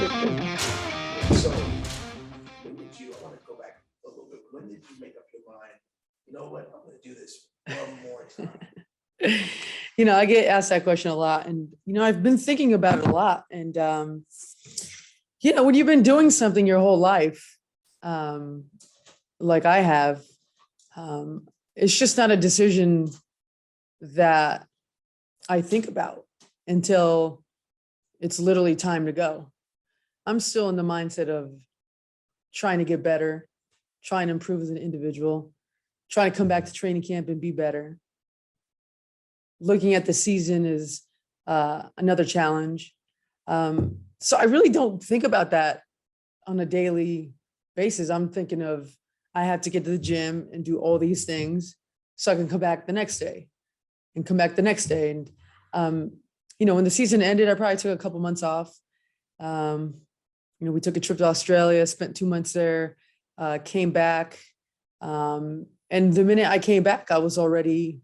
So when did you, I want to go back a little bit. When did you make up your mind, you know what, I'm going to do this one more time? I get asked that question a lot, and I've been thinking about it a lot. And when you've been doing something your whole life, like I have, it's just not a decision that I think about until it's literally time to go. I'm still in the mindset of trying to get better, trying to improve as an individual, trying to come back to training camp and be better. Looking at the season is another challenge. So I really don't think about that on a daily basis. I'm thinking of, I have to get to the gym and do all these things so I can come back the next day and come back the next day. And, when the season ended, I probably took a couple months off. We took a trip to Australia, spent 2 months there, came back. And the minute I came back, I was already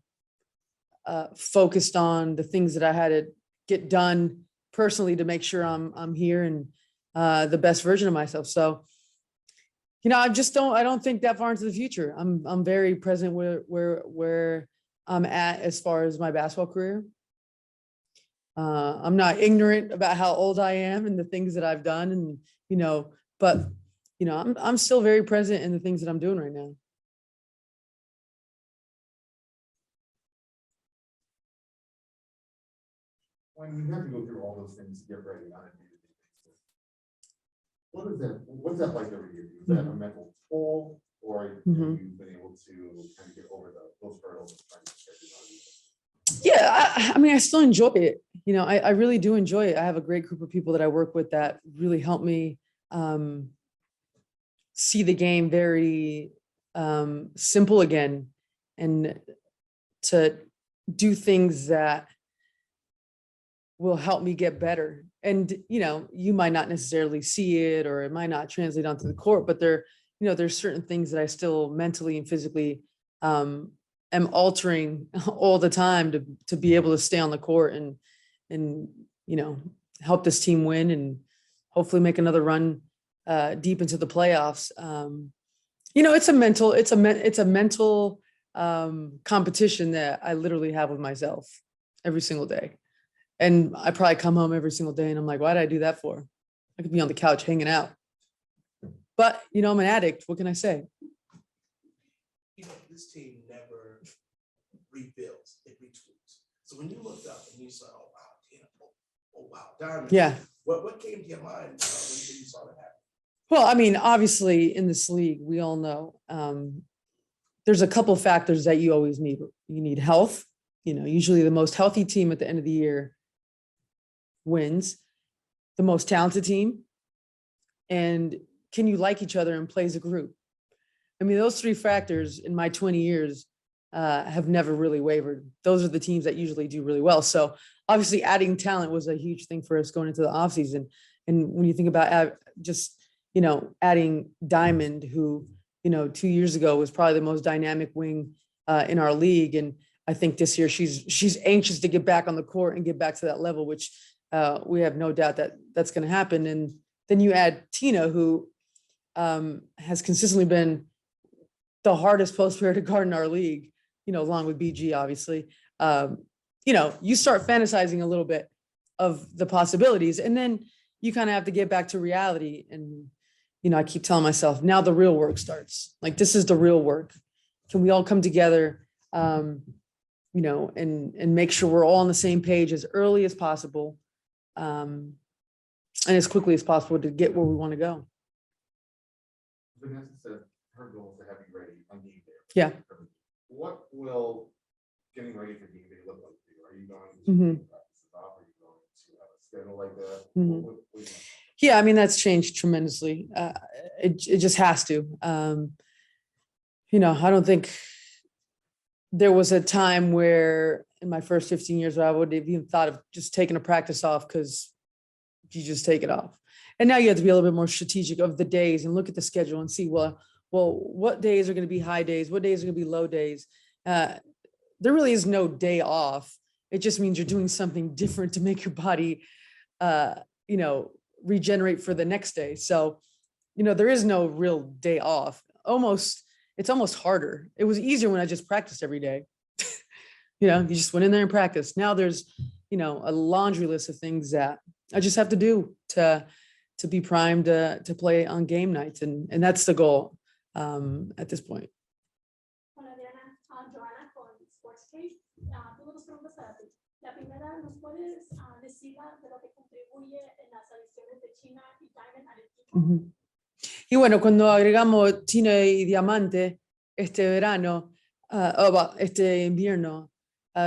focused on the things that I had to get done personally to make sure I'm here and the best version of myself. So, I don't think that far into the future. I'm very present where I'm at as far as my basketball career. I'm not ignorant about how old I am and the things that I've done, and but I'm still very present in the things that I'm doing right now. When you have to go through all those things to get ready on a day-to-day basis, what's that like every year? Is that a mental toll, or have you been able to kind of get over those hurdles? Yeah, I still enjoy it. I really do enjoy it. I have a great group of people that I work with that really help me see the game very simple again, and to do things that will help me get better. And, you might not necessarily see it, or it might not translate onto the court, but there's certain things that I still mentally and physically am altering all the time to be able to stay on the court and help this team win and hopefully make another run deep into the playoffs. It's a mental competition that I literally have with myself every single day. And I probably come home every single day and I'm like, why did I do that for? I could be on the couch hanging out. But, I'm an addict. What can I say? This team never rebuilds, it retools. So when you looked up and you saw, oh wow, Diamond. Yeah. What came to your mind when you saw that happen? Well, obviously in this league, we all know there's a couple factors that you always need. You need health. Usually the most healthy team at the end of the year wins, the most talented team, and can you like each other and play as a group? Those three factors in my 20 years have never really wavered. Those are the teams that usually do really well. So obviously adding talent was a huge thing for us going into the offseason. And when you think about adding Diamond, who, 2 years ago was probably the most dynamic wing in our league. And I think this year she's anxious to get back on the court and get back to that level, which we have no doubt that that's going to happen. And then you add Tina, who has consistently been the hardest post player to guard in our league, along with BG, obviously. You start fantasizing a little bit of the possibilities, and then you kind of have to get back to reality. And, I keep telling myself, now the real work starts. Like, this is the real work. Can we all come together, and make sure we're all on the same page as early as possible, and as quickly as possible to get where we want to go. Vanessa said her goal is to have you ready on game day. Yeah. What will getting ready for game day look like for you? Are you going to practices off? Are you going to have a schedule like that? Yeah, that's changed tremendously. It just has to. I don't think there was a time where in my first 15 years where I would have even thought of just taking a practice off, because you just take it off. And now you have to be a little bit more strategic of the days and look at the schedule and see, well, what days are going to be high days? What days are going to be low days? There really is no day off. It just means you're doing something different to make your body, regenerate for the next day. So, there is no real day off. It's almost harder. It was easier when I just practiced every day. You just went in there and practiced. Now there's, a laundry list of things that I just have to do to be primed to play on game nights. And that's the goal at this point. Hola Diana, Joana con Sportscape. Tengo dos preguntas para ti. La primera, ¿nos puedes decir de lo que contribuye en las adiciones de China y Diamond al equipo? Y bueno, cuando agregamos China y Diamante este verano, este invierno,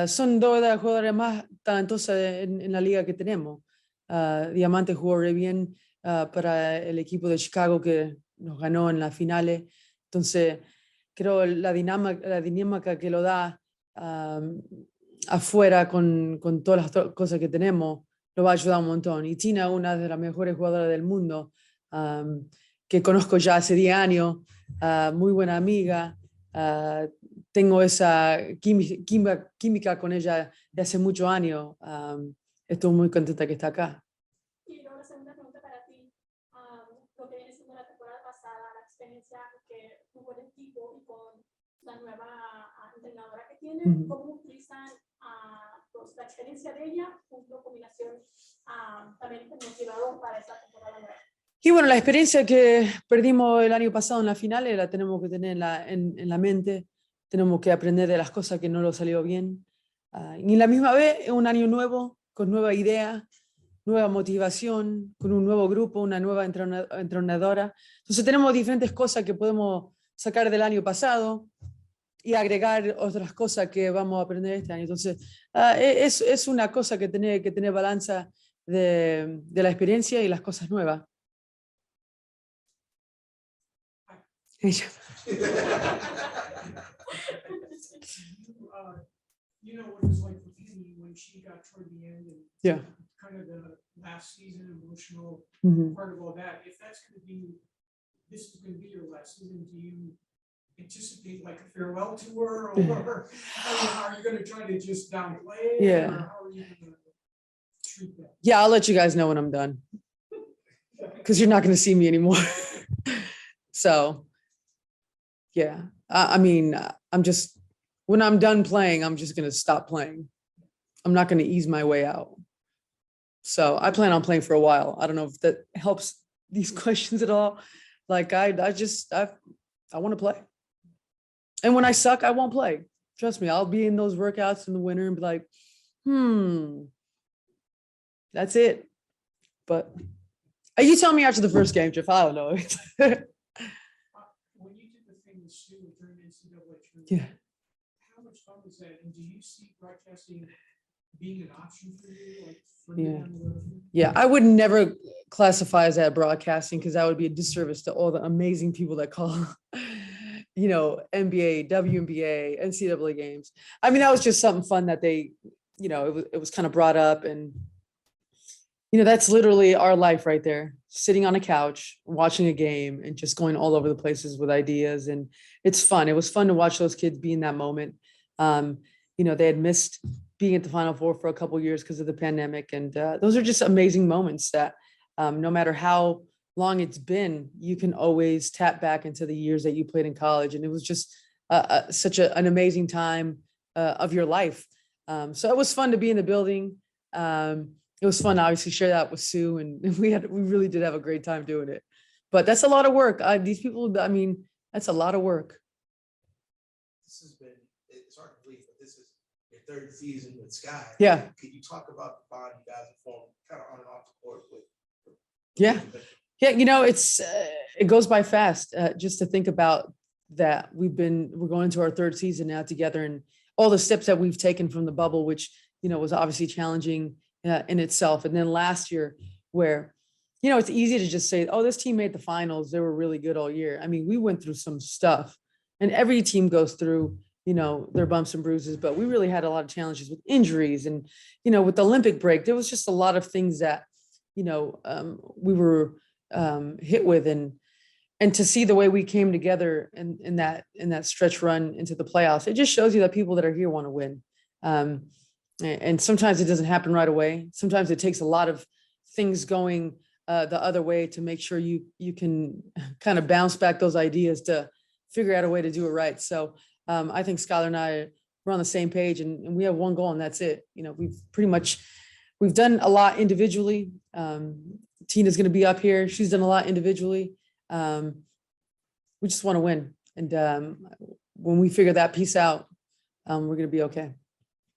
son dos de las jugadoras más talentosas en la liga que tenemos. Diamante jugó re bien para el equipo de Chicago que nos ganó en las finales. Entonces, creo la dinámica que lo da afuera con todas las cosas que tenemos, lo va a ayudar un montón. Y Tina, una de las mejores jugadoras del mundo, que conozco ya hace 10 años, muy buena amiga. Tengo esa química con ella de hace muchos años. Estoy muy contenta que está acá. Y luego la segunda pregunta para ti, lo que viene siendo la temporada pasada, la experiencia que tuvo el equipo y con la nueva entrenadora que tiene, ¿cómo utilizan pues, la experiencia de ella junto a combinación también motivador para esta temporada nueva? Y bueno, la experiencia que perdimos el año pasado en la finales la tenemos que tener en la mente. Tenemos que aprender de las cosas que no nos salió bien. Y la misma vez es un año nuevo, con nueva idea, nueva motivación, con un nuevo grupo, una nueva entrenadora. Entonces tenemos diferentes cosas que podemos sacar del año pasado y agregar otras cosas que vamos a aprender este año. Entonces es una cosa que tener balanza de la experiencia y las cosas nuevas. You know what it was like for Phoenix when she got toward the end and Yeah. kind of the last season emotional Mm-hmm. part of all that. If that's going to be, this is going to be your last season, do you anticipate like a farewell tour, or I mean, are you going to try to just downplay it? Yeah. Or how are you going to treat that? Yeah, I'll let you guys know when I'm done, because you're not going to see me anymore. So, yeah, I mean, when I'm done playing, I'm just going to stop playing. I'm not going to ease my way out. So I plan on playing for a while. I don't know if that helps these questions at all. Like I want to play. And when I suck, I won't play. Trust me, I'll be in those workouts in the winter and be like, that's it. But you tell me after the first game, Jeff, I don't know. When you did the thing with Sue during the NCAA tournament, Yeah. how much fun was that? And do you see broadcasting being an option for you? Like Yeah. down the road? Yeah, I would never classify as that broadcasting, because that would be a disservice to all the amazing people that call, NBA, WNBA, NCAA games. I mean, that was just something fun that they, it was kind of brought up, and, that's literally our life right there, sitting on a couch, watching a game and just going all over the places with ideas. And it's fun. It was fun to watch those kids be in that moment. They had missed being at the Final Four for a couple of years because of the pandemic. And those are just amazing moments that no matter how long it's been, you can always tap back into the years that you played in college. And it was just such an amazing time of your life. So it was fun to be in the building. It was fun to obviously share that with Sue, and we really did have a great time doing it. But that's a lot of work. These people, I mean, that's a lot of work. This has been, it's hard to believe, but this is your third season with Sky. Yeah. Could you talk about the bond you guys have formed kind of on and off the court with? Yeah. Yeah, it goes by fast. Just to think about that, we're going into our third season now together, and all the steps that we've taken from the bubble, which was obviously challenging in itself. And then last year, where it's easy to just say, oh, this team made the finals, they were really good all year. I mean, we went through some stuff, and every team goes through their bumps and bruises, but we really had a lot of challenges with injuries, and with the Olympic break, there was just a lot of things that we were hit with, and to see the way we came together in that stretch run into the playoffs, it just shows you that people that are here want to win. And sometimes it doesn't happen right away. Sometimes it takes a lot of things going the other way to make sure you can kind of bounce back those ideas to figure out a way to do it right. So I think Skylar and I, we're on the same page, and we have one goal, and that's it. You know, we've done a lot individually. Tina's going to be up here. She's done a lot individually. We just want to win. And when we figure that piece out, we're going to be okay.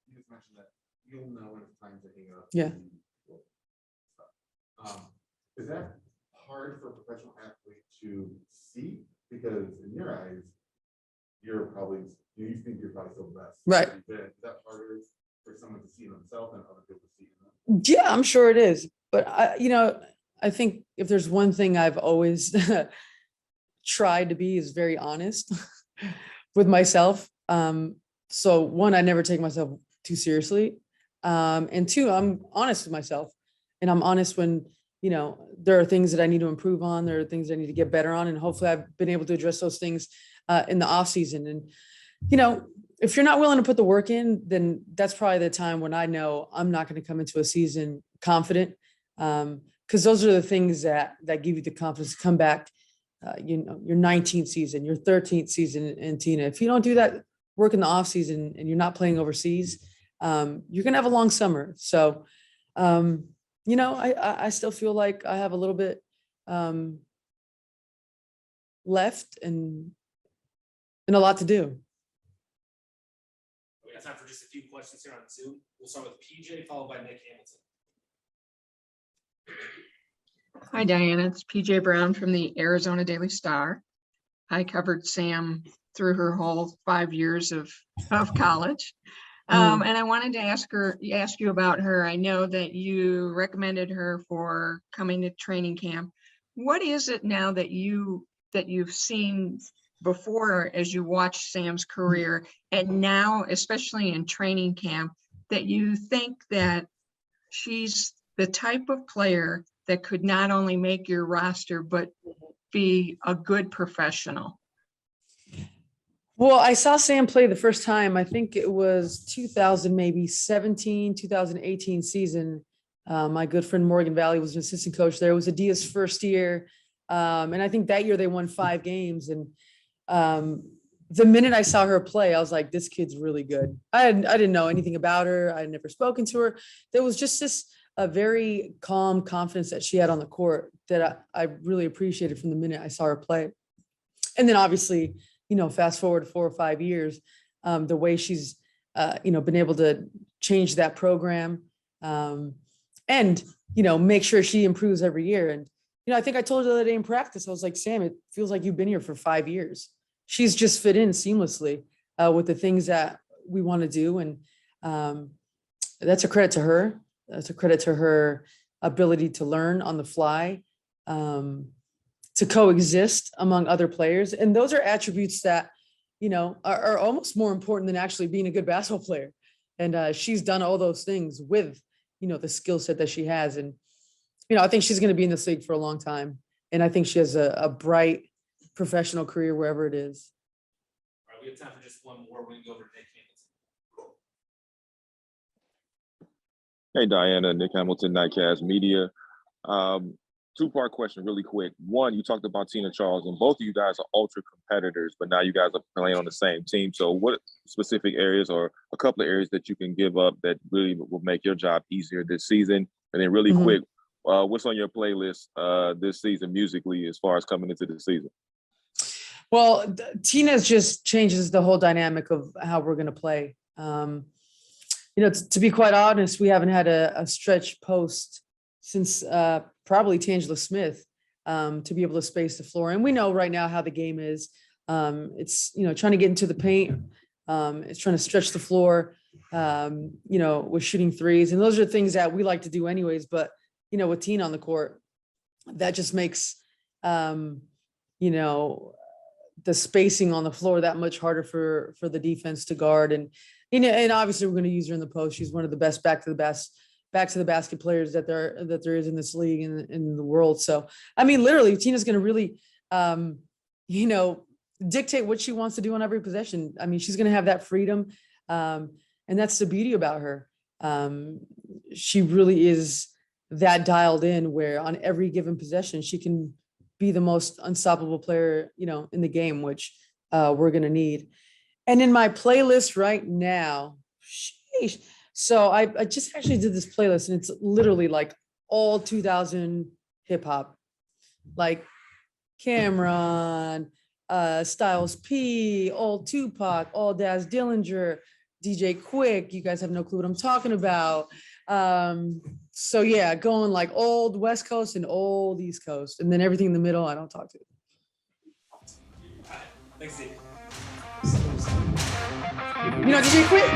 You just mentioned that you'll know when it's time to hang up. Yeah. Is that hard for a professional athlete to see? Because in your eyes, you think you're probably still the best. Right. Is that harder for someone to see themselves and other people to see them? Yeah, I'm sure it is. But I think if there's one thing I've always tried to be is very honest with myself. So one, I never take myself too seriously. And two, I'm honest with myself, and I'm honest when, there are things that I need to improve on. There are things I need to get better on. And hopefully I've been able to address those things in the off season. And, if you're not willing to put the work in, then that's probably the time when I know I'm not going to come into a season confident. Because those are the things that give you the confidence to come back, your 19th season, your 13th season. And Tina, if you don't do that work in the off season and you're not playing overseas, you're going to have a long summer. So, I still feel like I have a little bit left and a lot to do. We got time for just a few questions here on Zoom. We'll start with PJ, followed by Nick Hamilton. Hi, Diana. It's PJ Brown from the Arizona Daily Star. I covered Sam through her whole 5 years of college. And I wanted to ask you about her. I know that you recommended her for coming to training camp. What is it now that you've seen before as you watch Sam's career, and now, especially in training camp, that you think that she's the type of player that could not only make your roster, but be a good professional? Well, I saw Sam play the first time. I think it was 2018 season. My good friend Morgan Valley was an assistant coach there. It was Adia's first year. And I think that year they won 5 games. And the minute I saw her play, I was like, this kid's really good. I didn't know anything about her. I had never spoken to her. There was just a very calm confidence that she had on the court that I really appreciated from the minute I saw her play. And then obviously, fast forward 4 or 5 years, the way she's, been able to change that program and, make sure she improves every year. And, I think I told her the other day in practice, I was like, Sam, it feels like you've been here for 5 years. She's just fit in seamlessly with the things that we want to do. And that's a credit to her. That's a credit to her ability to learn on the fly, to coexist among other players. And those are attributes that, are almost more important than actually being a good basketball player. And she's done all those things with, the skill set that she has. And, I think she's going to be in this league for a long time. And I think she has a bright professional career wherever it is. All right, we have time for just one more. We're going to go over to Nick Hamilton. Hey, Diana, Nick Hamilton, Nightcast Media. 2-part question really quick. One, you talked about Tina Charles, and both of you guys are ultra competitors, but now you guys are playing on the same team. So what specific areas or a couple of areas that you can give up that really will make your job easier this season? And then really quick, what's on your playlist this season musically as far as coming into the season? Well, Tina just changes the whole dynamic of how we're going to play. To be quite honest, we haven't had a stretch post since probably Tangela Smith to be able to space the floor. And we know right now how the game is. It's, trying to get into the paint. It's trying to stretch the floor, with shooting threes. And those are things that we like to do anyways. But, with Tina on the court, that just makes, the spacing on the floor that much harder for the defense to guard. And obviously we're going to use her in the post. She's one of the best back to the basket players that there is in this league and in the world. So, literally Tina's going to really, dictate what she wants to do on every possession. She's going to have that freedom. And that's the beauty about her. She really is that dialed in where on every given possession, she can be the most unstoppable player, in the game, which we're going to need. And in my playlist right now, sheesh. So I just actually did this playlist and it's literally like all 2000 hip hop, like Cameron, Styles P, all Tupac, all Daz Dillinger, DJ Quick. You guys have no clue what I'm talking about. So yeah, going like old West Coast and old East Coast, and then everything in the middle I don't talk to. Thanks, Steve. DJ Quick?